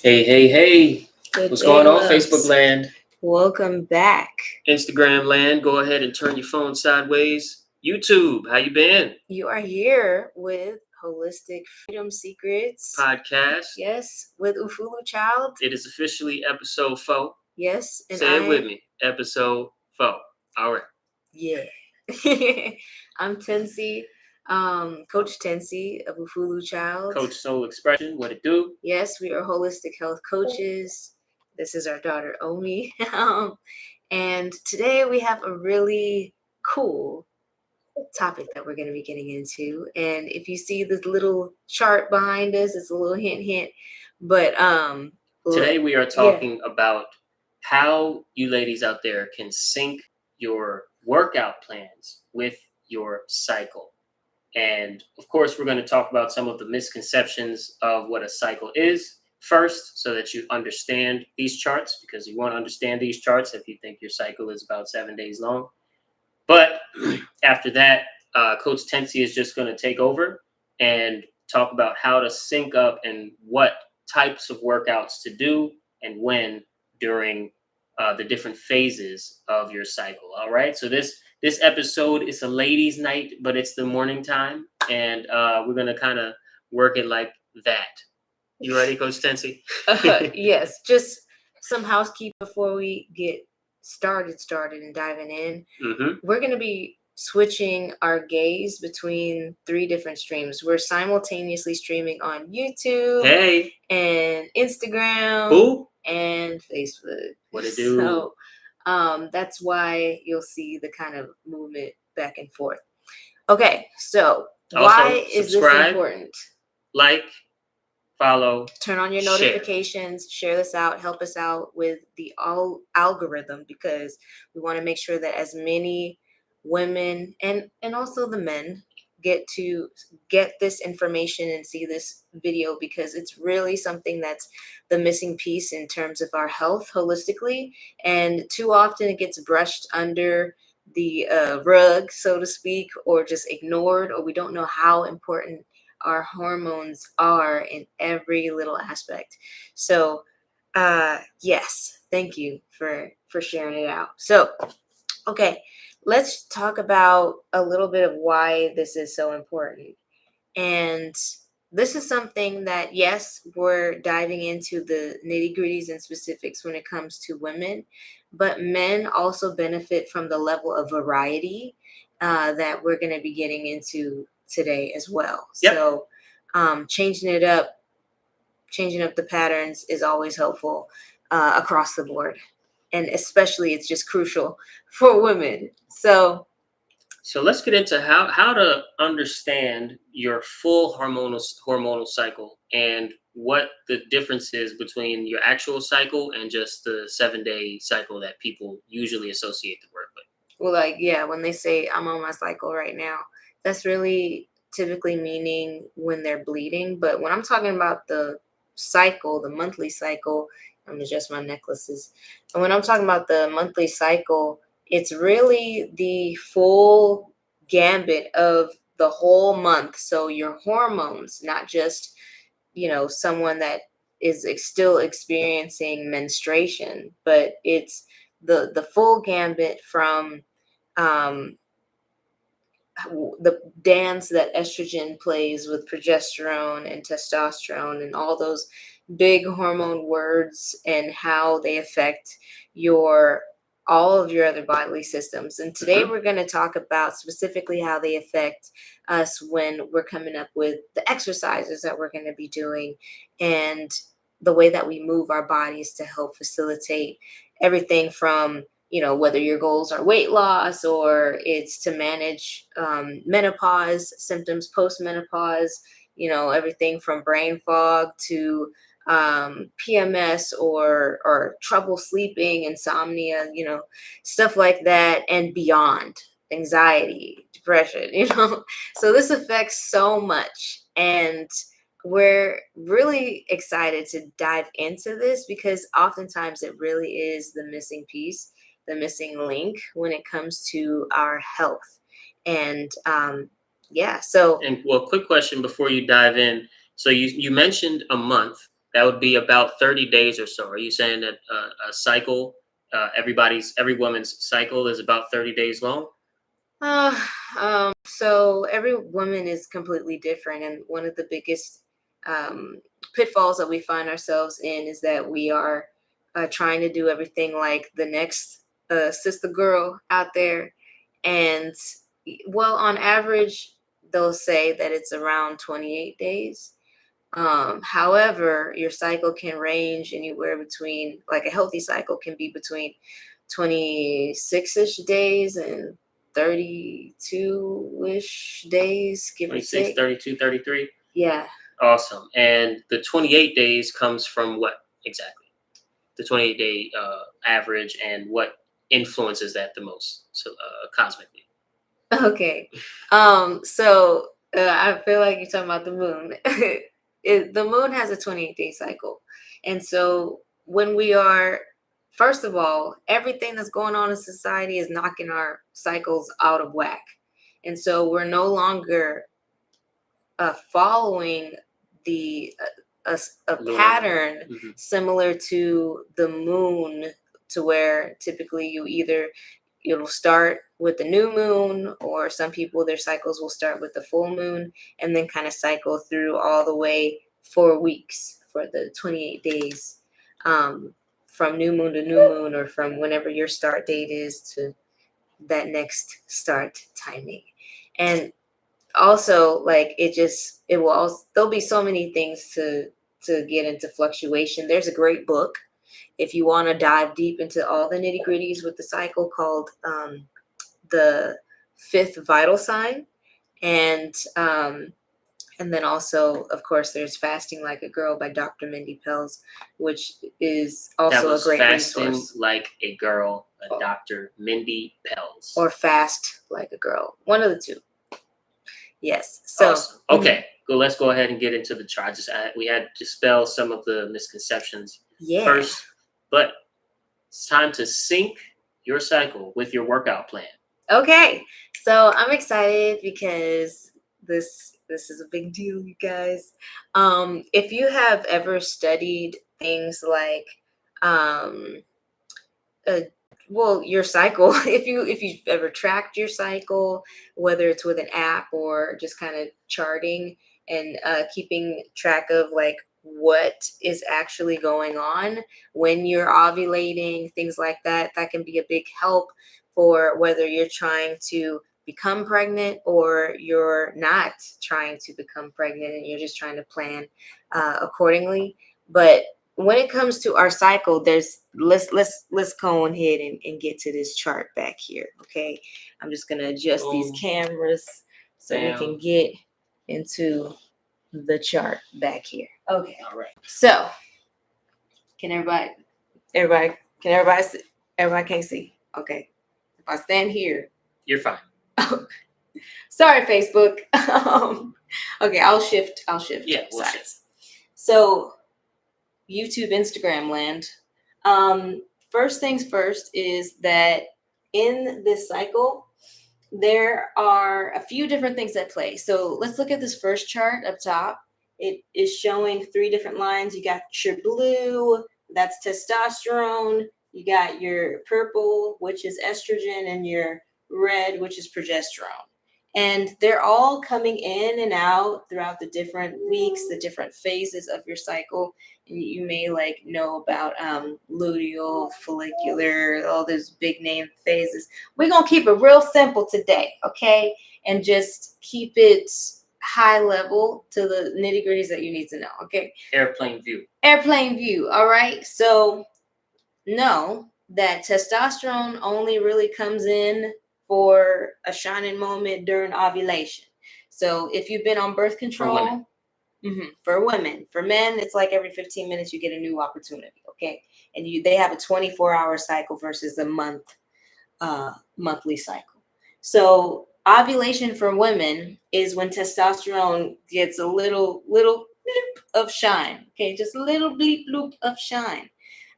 Hey. Good What's day, going on, loves. Facebook land, Welcome back. Instagram land? Go ahead and turn your phone sideways. YouTube, how you been? You are here with Holistic Freedom Secrets. Podcast. Yes, with Ufulu Child. It is officially episode 4. Yes, and Say it with me. Episode 4. All right. Yeah. I'm Tensi, Coach Tensi of Ufulu Child. Coach Soul Expression, what it do? Yes, we are holistic health coaches. This is our daughter Omi. And today we have a really cool topic that we're going to be getting into. And if you see this little chart behind us, it's a little hint. But today we are talking about how you ladies out there can sync your workout plans with your cycle. And of course, we're going to talk about some of the misconceptions of what a cycle is first, so that you understand these charts, because you want to understand these charts if you think your cycle is about 7 days long. But after that, Coach Tensi is just going to take over and talk about how to sync up and what types of workouts to do and when during the different phases of your cycle. All right. So this episode is a ladies' night, but it's the morning time, and we're going to kind of work it like that. You ready, Coach Tensi? Yes. Just some housekeeping before we get started and diving in. Mm-hmm. We're going to be switching our gaze between 3 different streams. We're simultaneously streaming on YouTube and Instagram and Facebook. What it do? So that's why you'll see the kind of movement back and forth. Okay, so also, why is this important? Like, follow, turn on your notifications, share this out, help us out with the algorithm, because we want to make sure that as many women and also the men get this information and see this video, because it's really something that's the missing piece in terms of our health holistically, and too often it gets brushed under the rug, so to speak, or just ignored, or we don't know how important our hormones are in every little aspect. So yes, thank you for sharing it out. So okay, let's talk about a little bit of why this is so important. And this is something that, yes, we're diving into the nitty-gritties and specifics when it comes to women, but men also benefit from the level of variety that we're going to be getting into today as well. Yep. So changing up the patterns is always helpful across the board. And especially it's just crucial for women. So let's get into how to understand your full hormonal cycle and what the difference is between your actual cycle and just the 7-day cycle that people usually associate the word with. Well, like, yeah, when they say I'm on my cycle right now, that's really typically meaning when they're bleeding. But when I'm talking about the cycle, the monthly cycle, I'm gonna adjust my necklaces. And when I'm talking about the monthly cycle, it's really the full gambit of the whole month. So your hormones, not just, someone that is still experiencing menstruation, but it's the full gambit from the dance that estrogen plays with progesterone and testosterone and all those big hormone words, and how they affect all of your other bodily systems. And today we're going to talk about specifically how they affect us when we're coming up with the exercises that we're going to be doing, and the way that we move our bodies to help facilitate everything from, whether your goals are weight loss or it's to manage menopause symptoms, post-menopause, everything from brain fog to PMS or trouble sleeping, insomnia, stuff like that, and beyond, anxiety, depression, So this affects so much, and we're really excited to dive into this, because oftentimes it really is the missing piece, the missing link when it comes to our health. And quick question before you dive in. So you mentioned a month, That would be about 30 days or so. Are you saying that a cycle, every woman's cycle is about 30 days long? Uh, so every woman is completely different, and one of the biggest um, pitfalls that we find ourselves in is that we are trying to do everything like the next sister girl out there, and well, on average, they'll say that it's around 28 days. However, your cycle can range anywhere between, like a healthy cycle can be between 26-ish days and 32-ish days, give or 26, take. 32, 33? Yeah. Awesome. And the 28 days comes from what exactly? The 28-day average, and what influences that the most, so cosmically? Okay. So I feel like you're talking about the moon. The moon has a 28-day cycle. And so when we are, first of all, everything that's going on in society is knocking our cycles out of whack. And so we're no longer following the a pattern Mm-hmm. similar to the moon, to where typically it'll start with the new moon, or some people their cycles will start with the full moon and then kind of cycle through all the way 4 weeks for the 28 days, from new moon to new moon, or from whenever your start date is to that next start timing. And also, like, it will also, there'll be so many things to get into fluctuation. There's a great book if you want to dive deep into all the nitty gritties with the cycle, called the Fifth Vital Sign. And then also, of course, there's Fasting Like a Girl by Dr. Mindy Pels, which is That also a was great Fasting resource. Like a Girl, Dr. Mindy Pels. Or Fast Like a Girl, one of the two. Yes. So awesome. Okay, let's go ahead and get into the chart. We had to dispel some of the misconceptions first, but it's time to sync your cycle with your workout plan. Okay, so I'm excited because this is a big deal, you guys. If you have ever studied things like um, uh, well, your cycle, if you've ever tracked your cycle, whether it's with an app or just kind of charting and keeping track of like what is actually going on when you're ovulating, things like that, that can be a big help for whether you're trying to become pregnant or you're not trying to become pregnant and you're just trying to plan accordingly. But when it comes to our cycle, there's let's go ahead and get to this chart back here. Okay, I'm just gonna adjust these cameras so we can get into the chart back here. Okay, All right. so can everybody see? Everybody can't see. Okay, if I stand here, you're fine. Sorry, Facebook. Okay, I'll shift. Yeah, we'll shift. So YouTube, Instagram land. First things first is that in this cycle, there are a few different things at play. So let's look at this first chart up top. It is showing 3 different lines. You got your blue, that's testosterone. You got your purple, which is estrogen, and your red, which is progesterone. And they're all coming in and out throughout the different weeks, the different phases of your cycle. And you may like know about luteal, follicular, all those big name phases. We're going to keep it real simple today, okay? And just keep it high level to the nitty gritties that you need to know, okay? Airplane view. Airplane view, all right? So know that testosterone only really comes in for a shining moment during ovulation. So if you've been on birth control, for women, for men, it's like every 15 minutes you get a new opportunity. Okay, and they have a 24-hour cycle versus a monthly cycle. So ovulation for women is when testosterone gets a little bloop of shine. Okay, just a little bleep bloop of shine.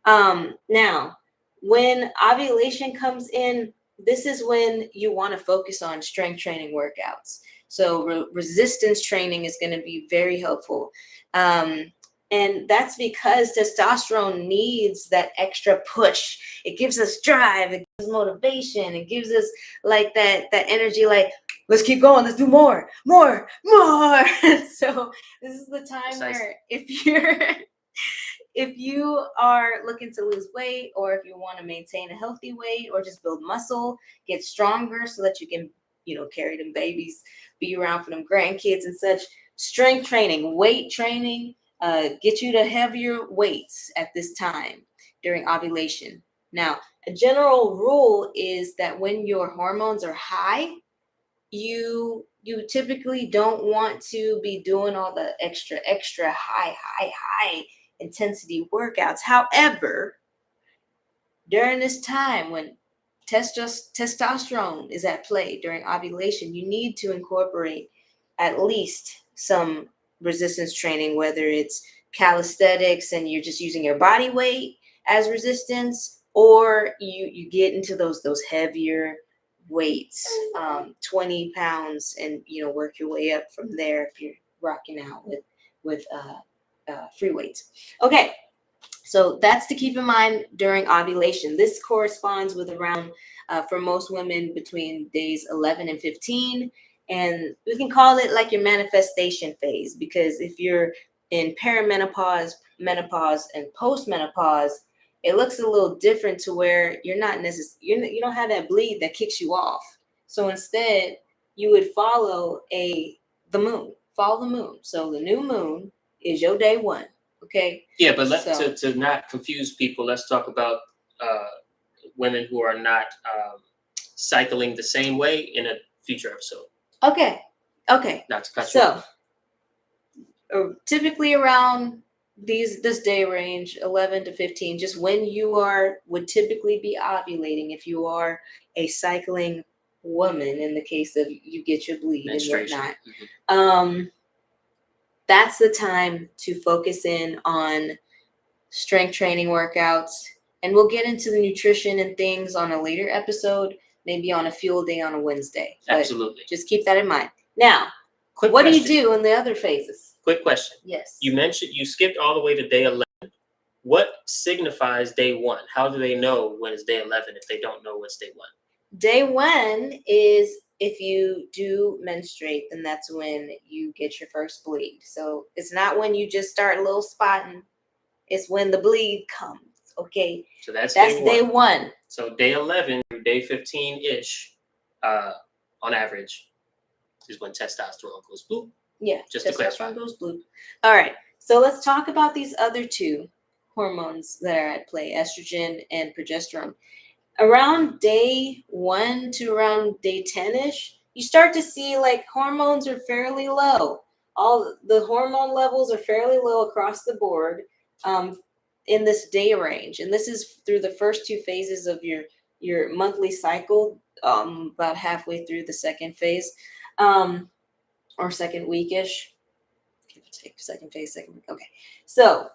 Now, when ovulation comes in, this is when you want to focus on strength training workouts. So resistance training is going to be very helpful. And that's because testosterone needs that extra push. It gives us drive, it gives motivation, it gives us like that energy, like, let's keep going, let's do more, more, more. So this is the time Precisely. where if you are looking to lose weight, or if you want to maintain a healthy weight, or just build muscle, get stronger so that you can, carry them babies, be around for them grandkids and such, strength training, weight training, get you to heavier weights at this time during ovulation. Now, a general rule is that when your hormones are high, you typically don't want to be doing all the extra high intensity workouts. However, during this time when testosterone is at play during ovulation, you need to incorporate at least some resistance training, whether it's calisthenics and you're just using your body weight as resistance, or you get into those heavier weights, 20 pounds, and work your way up from there if you're rocking out with free weights. Okay, so that's to keep in mind during ovulation. This corresponds with around, for most women, between days 11 and 15. And we can call it like your manifestation phase, because if you're in perimenopause, menopause, and postmenopause, it looks a little different, to where you're not necessarily, you don't have that bleed that kicks you off. So instead, you would follow the moon. Follow the moon. So the new moon is your day one. Okay. Yeah, but to not confuse people, let's talk about women who are not cycling the same way in a future episode. Okay. Not to cut you off. Typically around this day range, 11 to 15, just when you would typically be ovulating, if you are a cycling woman, in the case of you get your bleed and whatnot. Mm-hmm. That's the time to focus in on strength training workouts. And we'll get into the nutrition and things on a later episode, maybe on a fuel day on a Wednesday. Absolutely. But just keep that in mind. Now, what do you do in the other phases? Quick question. Yes. You mentioned you skipped all the way to day 11. What signifies day one? How do they know when it's day 11 if they don't know what's day one? Day one is if you do menstruate, then that's when you get your first bleed. So it's not when you just start a little spotting. It's when the bleed comes. Okay. So that's day one. So day 11 through day 15-ish, on average, is when testosterone goes blue. Yeah. Just to clarify. Testosterone goes blue. All right. So let's talk about these other two hormones that are at play, estrogen and progesterone. Around day 1 to around day 10-ish, you start to see like hormones are fairly low. All the hormone levels are fairly low across the board in this day range. And this is through the first two phases of your monthly cycle, about halfway through the second phase, or second weekish. Give or take, second phase, second week. Okay. So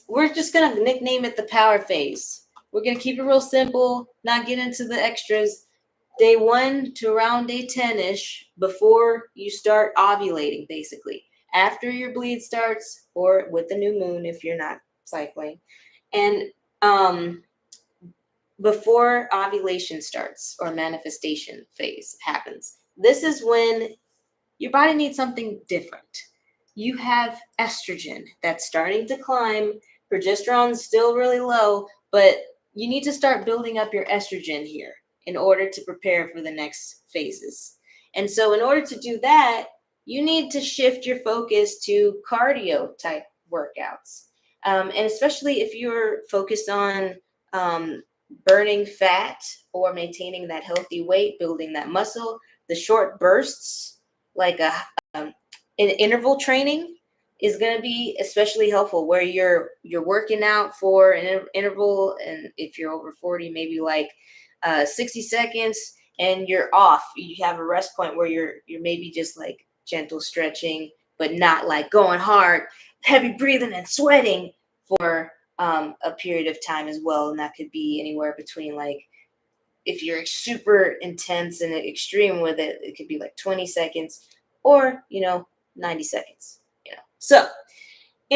we're just going to nickname it the power phase. We're going to keep it real simple, not get into the extras. Day 1 to around day 10-ish, before you start ovulating, basically. After your bleed starts, or with the new moon if you're not cycling. And before ovulation starts, or manifestation phase happens. This is when your body needs something different. You have estrogen that's starting to climb. Progesterone is still really low, but you need to start building up your estrogen here in order to prepare for the next phases. And so in order to do that, you need to shift your focus to cardio type workouts. And especially if you're focused on burning fat or maintaining that healthy weight, building that muscle, the short bursts, like an interval training, is going to be especially helpful, where you're working out for an interval, and if you're over 40, maybe like 60 seconds, and you're off. You have a rest point where you're maybe just like gentle stretching, but not like going hard, heavy breathing and sweating for a period of time as well. And that could be anywhere between, like, if you're super intense and extreme with it, it could be like 20 seconds or 90 seconds. So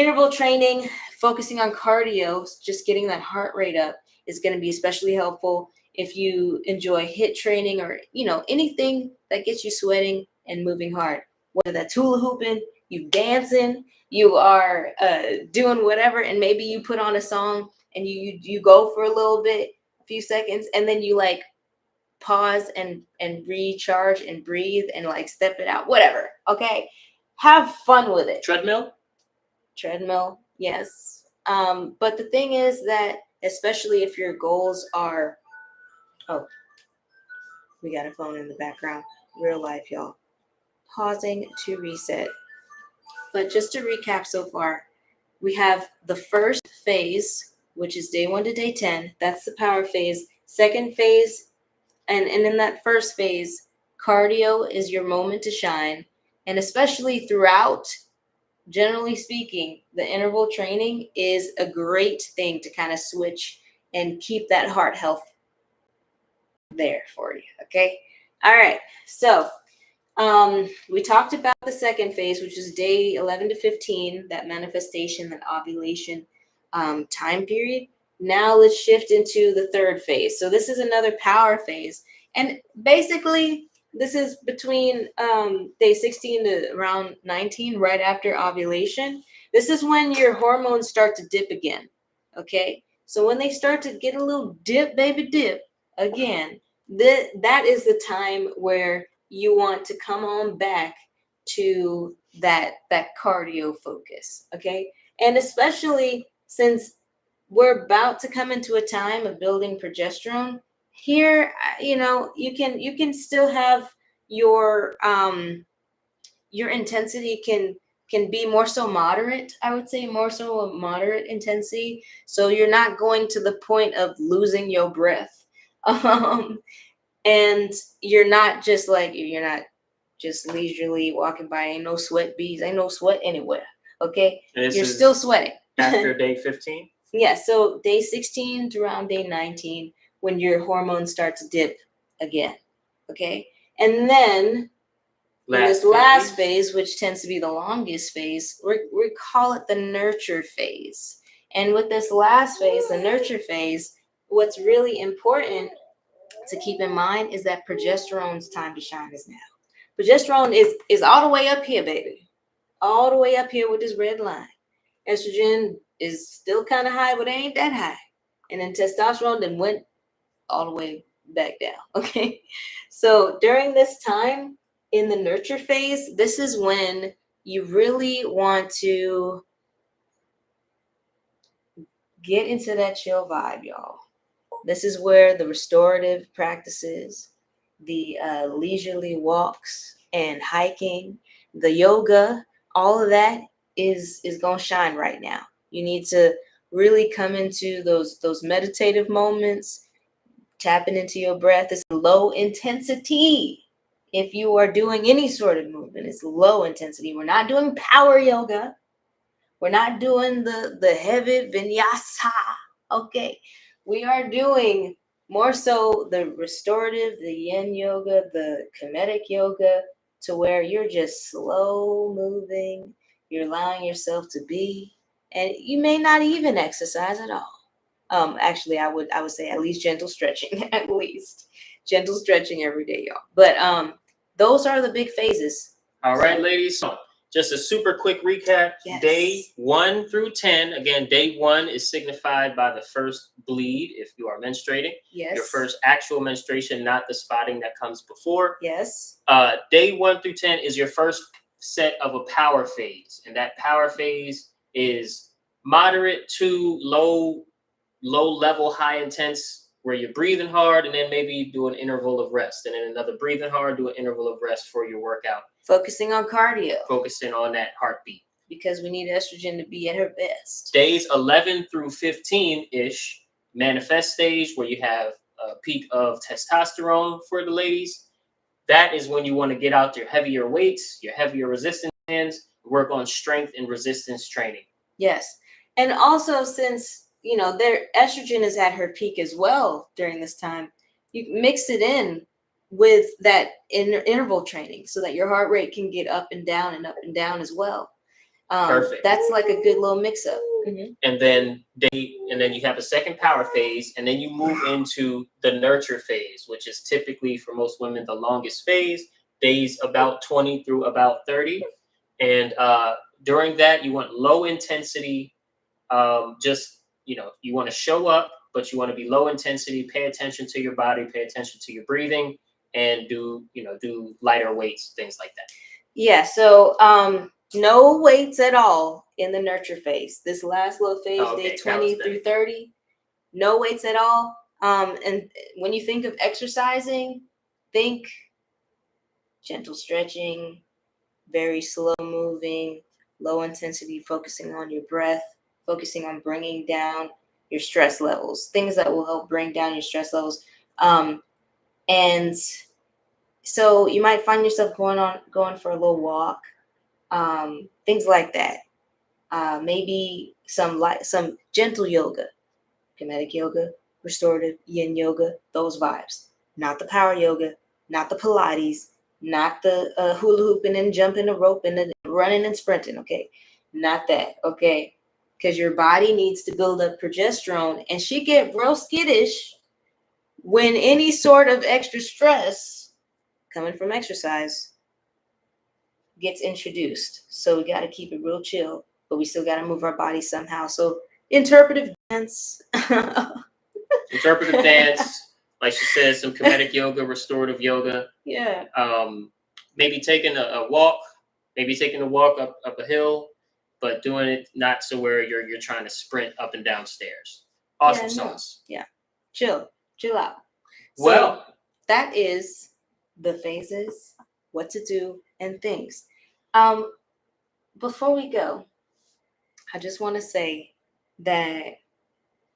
Interval training, focusing on cardio, just getting that heart rate up is going to be especially helpful if you enjoy HIIT training or, anything that gets you sweating and moving hard. Whether that's hula hooping, you dancing, you are doing whatever, and maybe you put on a song and you go for a little bit, a few seconds, and then you like pause and recharge and breathe and like step it out, whatever. Okay, have fun with it. Treadmill, yes. But the thing is that, especially if your goals are, oh, we got a phone in the background, real life, y'all. Pausing to reset. But just to recap so far, we have the first phase, which is day 1 to day 10. That's the power phase. Second phase, and in that first phase, cardio is your moment to shine. And especially throughout, generally speaking, the interval training is a great thing to kind of switch and keep that heart health there for you. Okay. All right. So we talked about the second phase, which is day 11 to 15, that manifestation, that ovulation time period. Now let's shift into the third phase. So this is another power phase. And basically, this is between day 16 to around 19, right after ovulation. This is when your hormones start to dip again. Okay. So when they start to get a little dip, baby dip again, that is the time where you want to come on back to that cardio focus. Okay. And especially since we're about to come into a time of building progesterone here, you can still have your intensity can be more so moderate. I would say more so a moderate intensity, so you're not going to the point of losing your breath. And you're not just leisurely walking by. Ain't no sweat beads, ain't no sweat anywhere. Okay, you're still sweating after day 15. Yeah, so day 16 to around day 19, when your hormones start to dip again. Okay, and then in this last phase, which tends to be the longest phase, we call it the nurture phase. And with this last phase, the nurture phase, what's really important to keep in mind is that progesterone's time to shine is now. Progesterone is all the way up here, baby. All the way up here with this red line. Estrogen is still kind of high, but it ain't that high. And then testosterone then went all the way back down. Okay. So during this time in the nurture phase, this is when you really want to get into that chill vibe, y'all. This is where the restorative practices, the leisurely walks and hiking, the yoga, all of that is going to shine right now. You need to really come into those meditative moments, tapping into your breath. It's low intensity. If you are doing any sort of movement, it's low intensity. We're not doing power yoga. We're not doing the heavy vinyasa. Okay. We are doing more so the restorative, the yin yoga, the kinetic yoga, to where you're just slow moving. You're allowing yourself to be, and you may not even exercise at all. Actually, I would say at least gentle stretching, at least gentle stretching every day, y'all. But those are the big phases. All right, ladies. So just a super quick recap. Yes. Day 1 through 10. Again, day 1 is signified by the first bleed if you are menstruating. Yes. Your first actual menstruation, not the spotting that comes before. Yes. Day 1 through 10 is your first set of a power phase. And that power phase is moderate to low level, high intense, where you're breathing hard, and then maybe you do an interval of rest, and then another breathing hard, do an interval of rest for your workout. Focusing on cardio. Focusing on that heartbeat. Because we need estrogen to be at her best. Days 11 through 15-ish, manifest stage, where you have a peak of testosterone for the ladies. That is when you want to get out your heavier weights, your heavier resistance bands, work on strength and resistance training. Yes. And also, since their estrogen is at her peak as well during this time, you mix it in with that interval training so that your heart rate can get up and down as well. Perfect. That's like a good little mix-up. And then you have a second power phase, and then you move into the nurture phase, which is typically for most women the longest phase, days about 20 through about 30. And during that, you want low intensity. You want to show up, but you want to be low intensity. Pay attention to your body. Pay attention to your breathing, and do lighter weights, things like that. Yeah. So no weights at all in the nurture phase. This last little phase, day 20 through 30, no weights at all. And when you think of exercising, think gentle stretching, very slow moving, low intensity, focusing on your breath, focusing on bringing down your stress levels, things that will help bring down your stress levels. And so you might find yourself going for a little walk, things like that. Maybe some gentle yoga, kinetic yoga, restorative yin yoga, those vibes. Not the power yoga, not the Pilates, not the hula hooping and jumping the rope and running and sprinting. Okay, not that. Okay, because your body needs to build up progesterone, and she get real skittish when any sort of extra stress coming from exercise gets introduced. So we got to keep it real chill, but we still got to move our body somehow. So interpretive dance. Interpretive dance, like she said, some kinetic yoga, restorative yoga. Yeah. Maybe taking a walk, up a hill, but doing it not so where you're trying to sprint up and down stairs. Awesome sauce. Yeah. Chill out. Well, so that is the phases, what to do, and things. Before we go, I just want to say that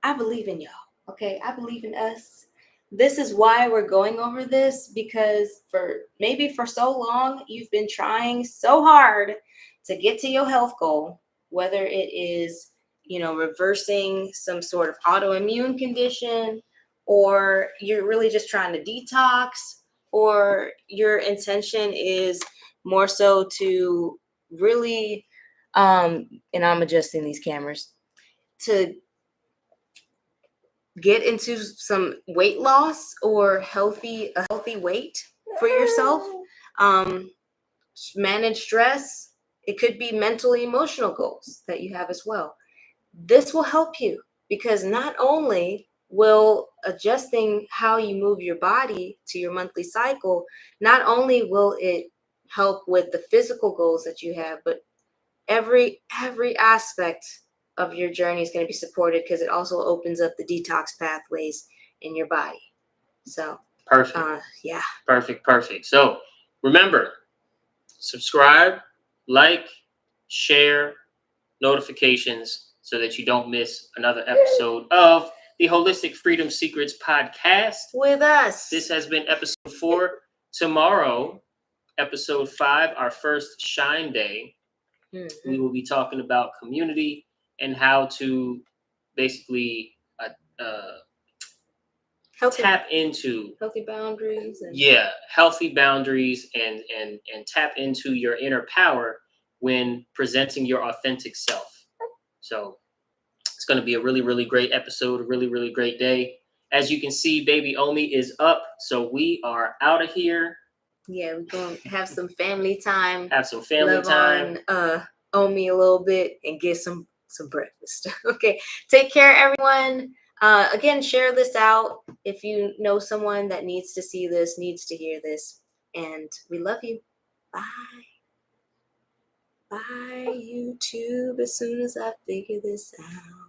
I believe in y'all. Okay, I believe in us. This is why we're going over this, because for so long you've been trying so hard to get to your health goal, whether it is, reversing some sort of autoimmune condition, or you're really just trying to detox, or your intention is more so to really, and I'm adjusting these cameras, to get into some weight loss or a healthy weight for yourself. Manage stress. It could be mentally emotional goals that you have as well. This will help you, because not only will adjusting how you move your body to your monthly cycle, not only will it help with the physical goals that you have, but every aspect of your journey is going to be supported, because it also opens up the detox pathways in your body. So perfect. Yeah. Perfect. So remember, subscribe, like, share, notifications, so that you don't miss another episode of the Holistic Freedom Secrets podcast with us. This has been episode 4. Tomorrow, episode 5, our first Shine Day. Mm-hmm. We will be talking about community and how to basically tap into healthy boundaries. Healthy boundaries and tap into your inner power when presenting your authentic self. So it's going to be a really, really great episode, a really, really great day. As you can see, baby Omi is up, so we are out of here. Yeah, we're going to have some family time. Love on Omi a little bit and get some breakfast. Okay, take care, everyone. Again, share this out if you know someone that needs to see this, needs to hear this. And we love you. Bye. Bye, YouTube, as soon as I figure this out.